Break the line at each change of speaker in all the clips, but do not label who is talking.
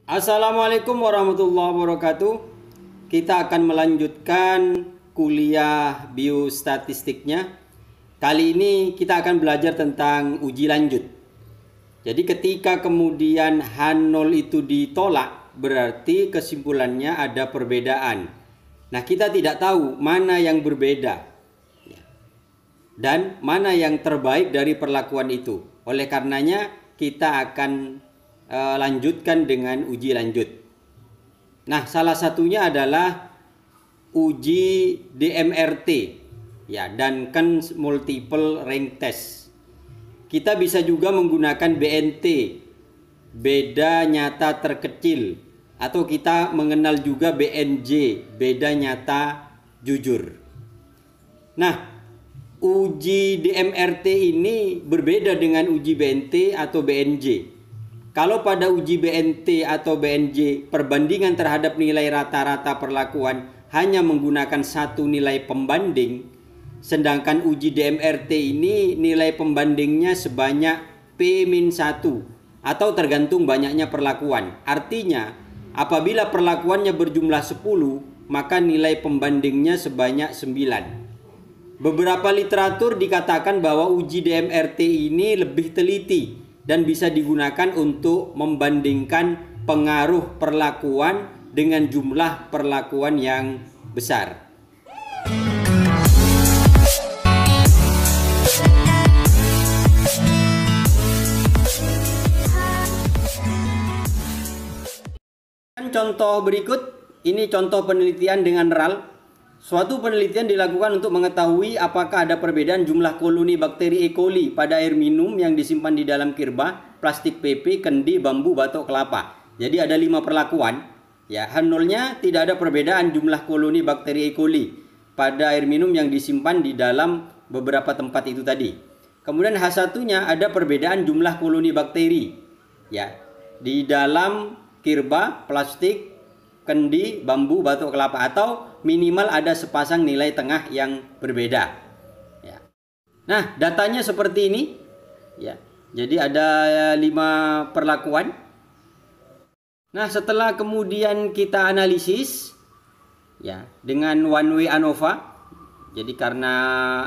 Assalamualaikum warahmatullahi wabarakatuh. Kita akan melanjutkan kuliah biostatistiknya. Kali ini kita akan belajar tentang uji lanjut. Jadi ketika kemudian H0 itu ditolak, berarti kesimpulannya ada perbedaan. Nah, kita tidak tahu mana yang berbeda dan mana yang terbaik dari perlakuan itu. Oleh karenanya kita akan lanjutkan dengan uji lanjut. Nah, salah satunya adalah uji DMRT, ya, Duncan Multiple Rank Test. Kita bisa juga menggunakan BNT, beda nyata terkecil, atau kita mengenal juga BNJ, beda nyata jujur. Nah, uji DMRT ini berbeda dengan uji BNT atau BNJ. Kalau pada uji BNT atau BNJ, perbandingan terhadap nilai rata-rata perlakuan hanya menggunakan satu nilai pembanding, sedangkan uji DMRT ini nilai pembandingnya sebanyak P-1 atau tergantung banyaknya perlakuan. Artinya, apabila perlakuannya berjumlah 10, maka nilai pembandingnya sebanyak 9. Beberapa literatur dikatakan bahwa uji DMRT ini lebih teliti dan bisa digunakan untuk membandingkan pengaruh perlakuan dengan jumlah perlakuan yang besar. Contoh berikut, ini contoh penelitian dengan RAL. Suatu penelitian dilakukan untuk mengetahui apakah ada perbedaan jumlah koloni bakteri E. coli pada air minum yang disimpan di dalam kirba, plastik PP, kendi, bambu, batok kelapa. Jadi ada 5 perlakuan. Ya, H0-nya tidak ada perbedaan jumlah koloni bakteri E. coli pada air minum yang disimpan di dalam beberapa tempat itu tadi. Kemudian H1-nya ada perbedaan jumlah koloni bakteri, ya, di dalam kirba, plastik, kendi, bambu, batok kelapa, atau minimal ada sepasang nilai tengah yang berbeda. Ya. Nah, datanya seperti ini. Ya, jadi ada 5 perlakuan. Nah, setelah kemudian kita analisis, ya, dengan one way ANOVA. Jadi karena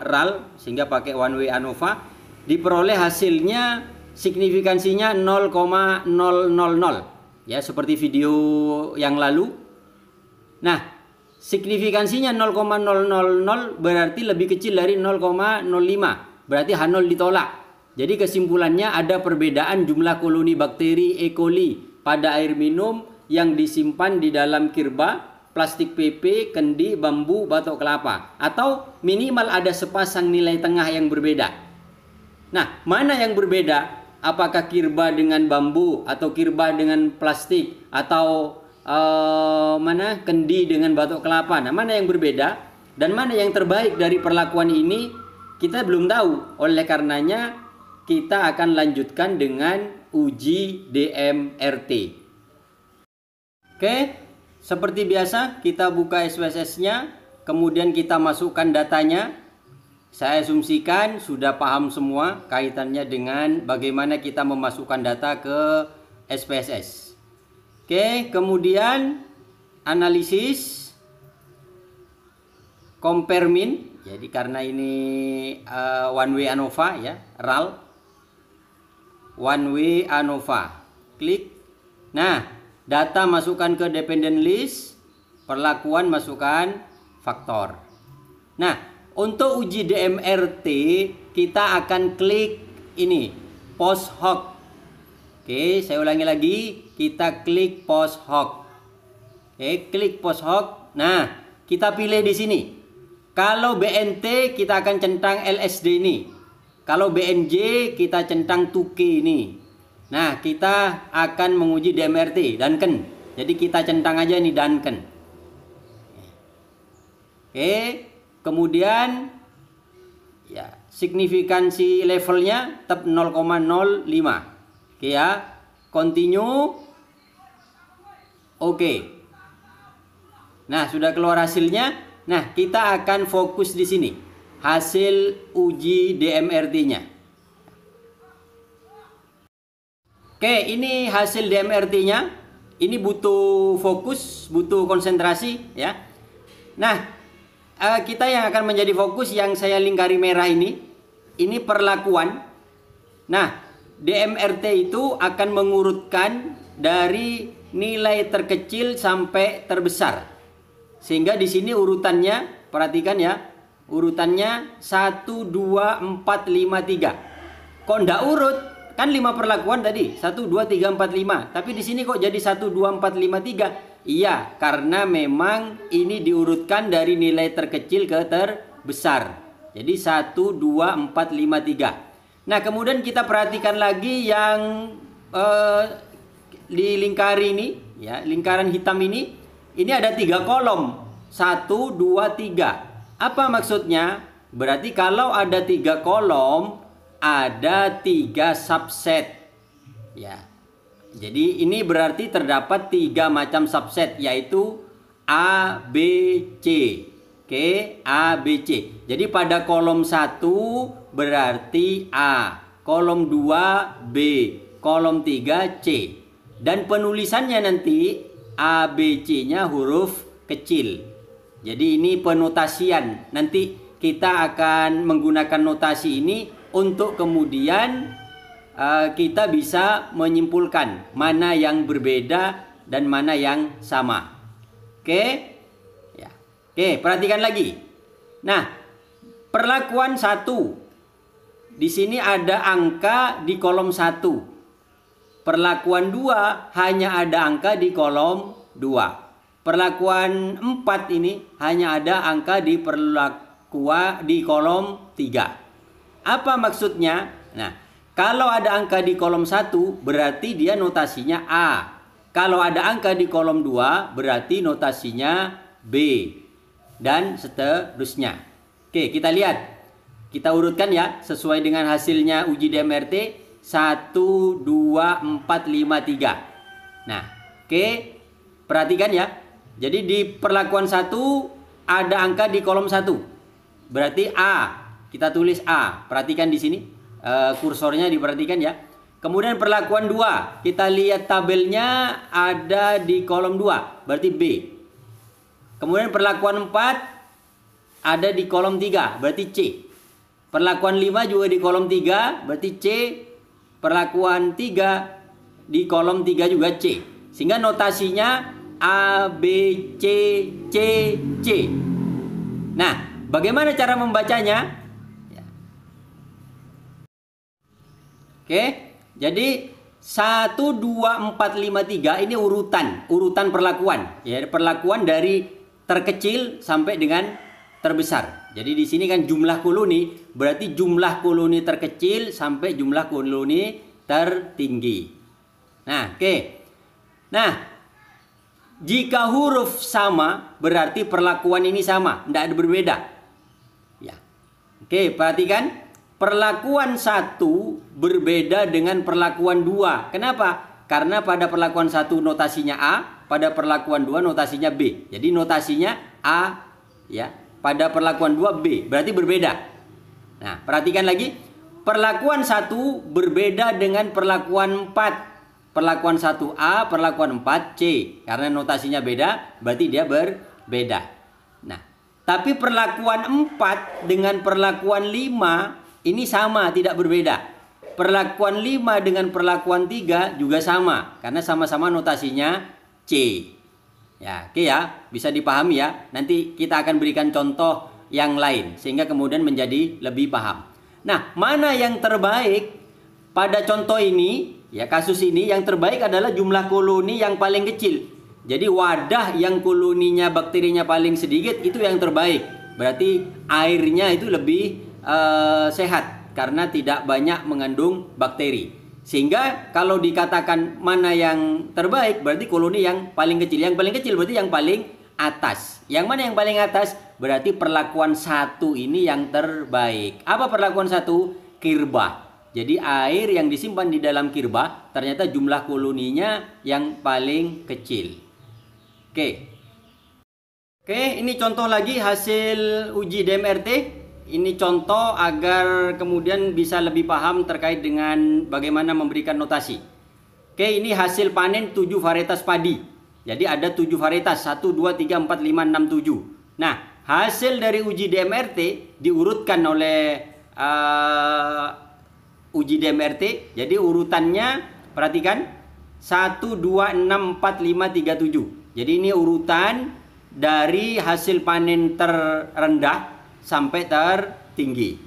RAL sehingga pakai one way ANOVA, diperoleh hasilnya signifikansinya 0,000. Ya, seperti video yang lalu. Nah, signifikansinya 0,000 berarti lebih kecil dari 0,05. Berarti H0 ditolak. Jadi kesimpulannya ada perbedaan jumlah koloni bakteri E. coli pada air minum yang disimpan di dalam kirba, plastik PP, kendi, bambu, batok kelapa. Atau minimal ada sepasang nilai tengah yang berbeda. Nah, mana yang berbeda? Apakah kirba dengan bambu atau kirba dengan plastik atau mana kendi dengan batok kelapa? Nah, mana yang berbeda dan mana yang terbaik dari perlakuan ini kita belum tahu. Oleh karenanya kita akan lanjutkan dengan uji DMRT. Oke, seperti biasa kita buka SPSS-nya, kemudian kita masukkan datanya. Saya asumsikan sudah paham semua kaitannya dengan bagaimana kita memasukkan data ke SPSS. Oke, kemudian analisis compare mean. Jadi karena ini one way ANOVA, ya, RAL. One way ANOVA. Klik. Nah, data masukkan ke dependent list, perlakuan masukkan faktor. Nah, untuk uji DMRT kita akan klik ini post hoc. Oke, saya ulangi lagi, kita klik post hoc. Oke, klik post hoc. Nah, kita pilih di sini. Kalau BNT kita akan centang LSD ini. Kalau BNJ kita centang 2K ini. Nah, kita akan menguji DMRT Duncan. Jadi kita centang aja nih Duncan. Oke. Kemudian ya, signifikansi levelnya tetap 0,05. Oke ya. Continue. Oke. Nah, sudah keluar hasilnya. Nah, kita akan fokus di sini. Hasil uji DMRT-nya. Oke, ini hasil DMRT-nya. Ini butuh fokus, butuh konsentrasi ya. Nah, kita yang akan menjadi fokus yang saya lingkari merah ini perlakuan. Nah, DMRT itu akan mengurutkan dari nilai terkecil sampai terbesar. Sehingga di sini urutannya, perhatikan ya, urutannya 1, 2, 4, 5, 3. Kok ndak urut? Kan 5 perlakuan tadi, 1, 2, 3, 4, 5. Tapi di sini kok jadi 1, 2, 4, 5, 3? Iya, karena memang ini diurutkan dari nilai terkecil ke terbesar. Jadi 1, 2, 4, 5, 3. Nah, kemudian kita perhatikan lagi yang di lingkari ini, ya, lingkaran hitam ini ada 3 kolom. 1, 2, 3. Apa maksudnya? Berarti kalau ada 3 kolom, ada 3 subset. Ya. Jadi ini berarti terdapat 3 macam subset, yaitu A, B, C. Oke, A, B, C. Jadi pada kolom 1 berarti A, kolom 2 B, kolom 3 C. Dan penulisannya nanti A, B, C-nya huruf kecil. Jadi ini penotasian. Nanti kita akan menggunakan notasi ini untuk kemudian kita bisa menyimpulkan mana yang berbeda dan mana yang sama. Oke? Ya. Oke, perhatikan lagi. Nah, perlakuan 1. Di sini ada angka di kolom 1. Perlakuan 2 hanya ada angka di kolom 2. Perlakuan 4 ini hanya ada angka di di kolom 3. Apa maksudnya? Nah, kalau ada angka di kolom 1 berarti dia notasinya A. Kalau ada angka di kolom 2 berarti notasinya B. Dan seterusnya. Oke, kita lihat. Kita urutkan ya sesuai dengan hasilnya uji DMRT 1, 2, 4, 5, 3. Nah, oke. Perhatikan ya. Jadi di perlakuan 1 ada angka di kolom 1. Berarti A. Kita tulis A. Perhatikan di sini. Kursornya diperhatikan ya. Kemudian perlakuan 2. Kita lihat tabelnya ada di kolom 2. Berarti B. Kemudian perlakuan 4 ada di kolom 3. Berarti C. Perlakuan 5 juga di kolom 3. Berarti C. Perlakuan 3 di kolom 3 juga C. Sehingga notasinya A, B, C, C, C. Nah, bagaimana cara membacanya? Oke, jadi 1, 2, 4, 5, 3 ini urutan perlakuan. Ya, perlakuan dari terkecil sampai dengan terbesar. Jadi di sini kan jumlah koloni, berarti jumlah koloni terkecil sampai jumlah koloni tertinggi. Nah, oke. Nah, jika huruf sama, berarti perlakuan ini sama, tidak ada berbeda. Ya. Oke, perhatikan. Perlakuan 1 berbeda dengan perlakuan 2. Kenapa? Karena pada perlakuan 1 notasinya A, pada perlakuan 2 notasinya B. Jadi notasinya A, ya. Pada perlakuan 2 B, berarti berbeda. Nah, perhatikan lagi. Perlakuan 1 berbeda dengan perlakuan 4. Perlakuan 1A, perlakuan 4C. Karena notasinya beda, berarti dia berbeda. Nah, tapi perlakuan 4 dengan perlakuan 5 ini sama, tidak berbeda. Perlakuan 5 dengan perlakuan 3 juga sama. Karena sama-sama notasinya C. Ya, oke ya. Bisa dipahami ya. Nanti kita akan berikan contoh yang lain. Sehingga kemudian menjadi lebih paham. Nah, mana yang terbaik pada contoh ini? Ya, kasus ini yang terbaik adalah jumlah koloni yang paling kecil. Jadi wadah yang koloninya bakterinya paling sedikit itu yang terbaik. Berarti airnya itu lebih sehat karena tidak banyak mengandung bakteri. Sehingga kalau dikatakan mana yang terbaik berarti koloni yang paling kecil. Yang paling kecil berarti yang paling atas. Yang mana yang paling atas? Berarti perlakuan 1 ini yang terbaik. Apa perlakuan 1? Kirba. Jadi air yang disimpan di dalam kirba ternyata jumlah koloninya yang paling kecil. Oke. Oke, ini contoh lagi hasil uji DMRT. Ini contoh agar kemudian bisa lebih paham terkait dengan bagaimana memberikan notasi. Oke, ini hasil panen 7 varietas padi. Jadi ada 7 varietas, 1, 2, 3, 4, 5, 6, 7. Nah, hasil dari uji DMRT diurutkan oleh uji DMRT. Jadi urutannya, perhatikan, 1, 2, 6, 4, 5, 3, 7. Jadi ini urutan dari hasil panen terendah sampai tertinggi.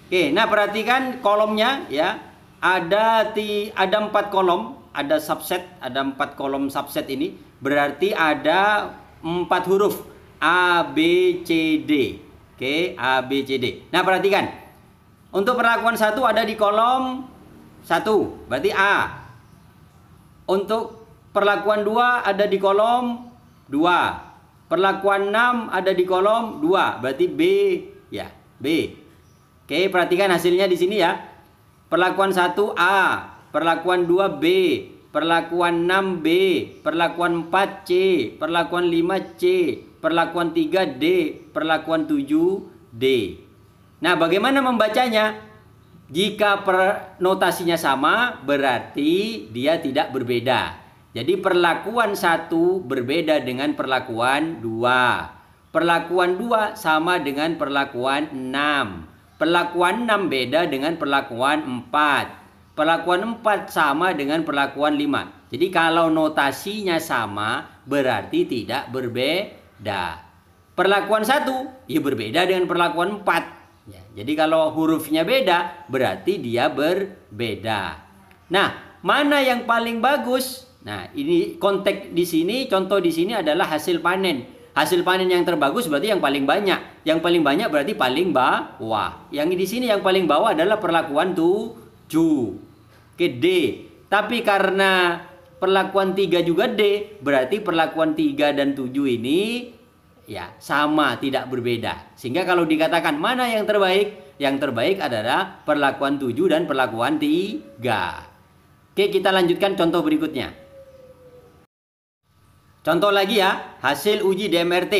Oke, nah perhatikan kolomnya ya. Ada 4 kolom, ada subset, ada 4 kolom subset ini. Berarti ada 4 huruf A, B, C, D. Oke, A, B, C, D. Nah, perhatikan. Untuk perlakuan 1 ada di kolom 1, berarti A. Untuk perlakuan 2 ada di kolom 2. Perlakuan 6 ada di kolom 2, berarti B, ya, B. Oke, perhatikan hasilnya di sini ya. Perlakuan 1 A, perlakuan 2 B, perlakuan 6 B, perlakuan 4 C, perlakuan 5 C, perlakuan 3 D, perlakuan 7 D. Nah, bagaimana membacanya? Jika notasinya sama, berarti dia tidak berbeda. Jadi perlakuan 1 berbeda dengan perlakuan 2. Perlakuan 2 sama dengan perlakuan 6. Perlakuan 6 beda dengan perlakuan 4. Perlakuan 4 sama dengan perlakuan 5. Jadi kalau notasinya sama, berarti tidak berbeda. Perlakuan 1 ya berbeda dengan perlakuan 4. Ya, jadi kalau hurufnya beda, berarti dia berbeda. Nah, mana yang paling bagus? Nah, ini konteks di sini, contoh di sini adalah hasil panen. Hasil panen yang terbagus berarti yang paling banyak. Yang paling banyak berarti paling bawah. Yang di sini yang paling bawah adalah perlakuan 7. Oke, D. Tapi karena perlakuan 3 juga D, berarti perlakuan 3 dan 7 ini ya sama, tidak berbeda. Sehingga kalau dikatakan mana yang terbaik? Yang terbaik adalah perlakuan 7 dan perlakuan 3. Oke, kita lanjutkan contoh berikutnya. Contoh lagi ya, hasil uji DMRT.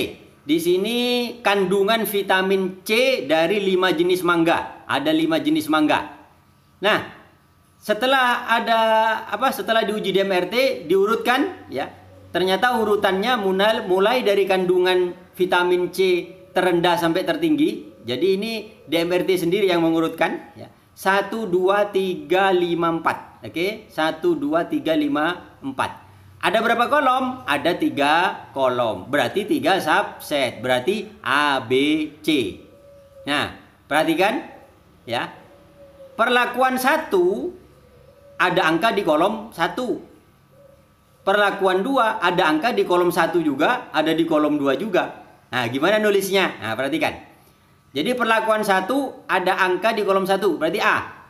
Di sini kandungan vitamin C dari 5 jenis mangga. Ada 5 jenis mangga. Nah, setelah diuji DMRT diurutkan ya. Ternyata urutannya mulai dari kandungan vitamin C terendah sampai tertinggi. Jadi ini DMRT sendiri yang mengurutkan ya. 1, 2, 3, 5, 4. Oke, 1, 2, 3, 5, 4. Ada berapa kolom? Ada 3 kolom. Berarti 3 subset. Berarti A, B, C. Nah, perhatikan ya. Perlakuan 1 ada angka di kolom 1. Perlakuan 2 ada angka di kolom 1 juga, ada di kolom 2 juga. Nah, gimana nulisnya? Nah, perhatikan. Jadi perlakuan 1 ada angka di kolom 1, berarti A.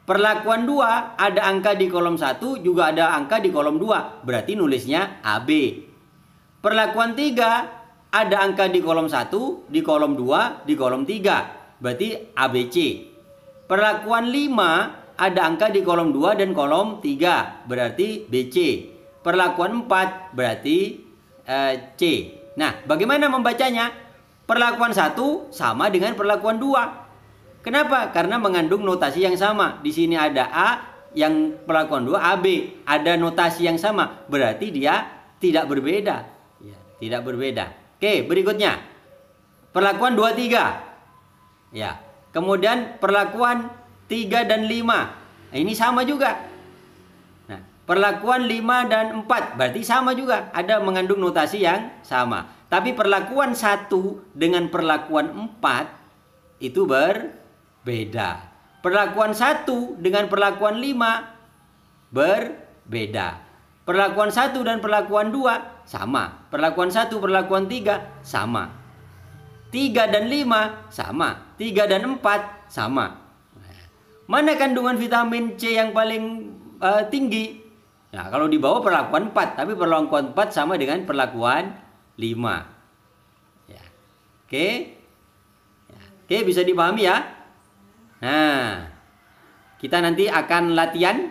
Perlakuan 2 ada angka di kolom 1, juga ada angka di kolom 2. Berarti nulisnya AB. Perlakuan 3 ada angka di kolom 1, di kolom 2, di kolom 3. Berarti ABC. Perlakuan 5 ada angka di kolom 2 dan kolom 3. Berarti BC. Perlakuan 4 berarti C. Nah, bagaimana membacanya? Perlakuan 1 sama dengan perlakuan 2. Kenapa? Karena mengandung notasi yang sama. Di sini ada A, yang perlakuan 2 AB. Ada notasi yang sama. Berarti dia tidak berbeda. Ya, tidak berbeda. Oke, berikutnya. Perlakuan 2, 3. Ya. Kemudian perlakuan 3 dan 5. Nah, ini sama juga. Nah, perlakuan 5 dan 4. Berarti sama juga. Ada mengandung notasi yang sama. Tapi perlakuan 1 dengan perlakuan 4 itu berbeda. Perlakuan 1 dengan perlakuan 5 berbeda. Perlakuan 1 dan perlakuan 2 sama. Perlakuan 1, perlakuan 3 sama. 3 dan 5 sama. 3 dan 4 sama. Mana kandungan vitamin C yang paling tinggi? Nah, kalau di bawah perlakuan 4, tapi perlakuan 4 sama dengan perlakuan 5. Ya. Oke. Ya. Oke, bisa dipahami ya? Nah, kita nanti akan latihan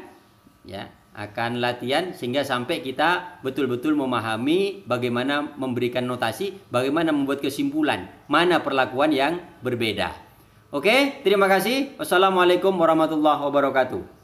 ya, akan latihan sehingga sampai kita betul-betul memahami bagaimana memberikan notasi, bagaimana membuat kesimpulan, mana perlakuan yang berbeda. Oke, terima kasih. Wassalamualaikum warahmatullahi wabarakatuh.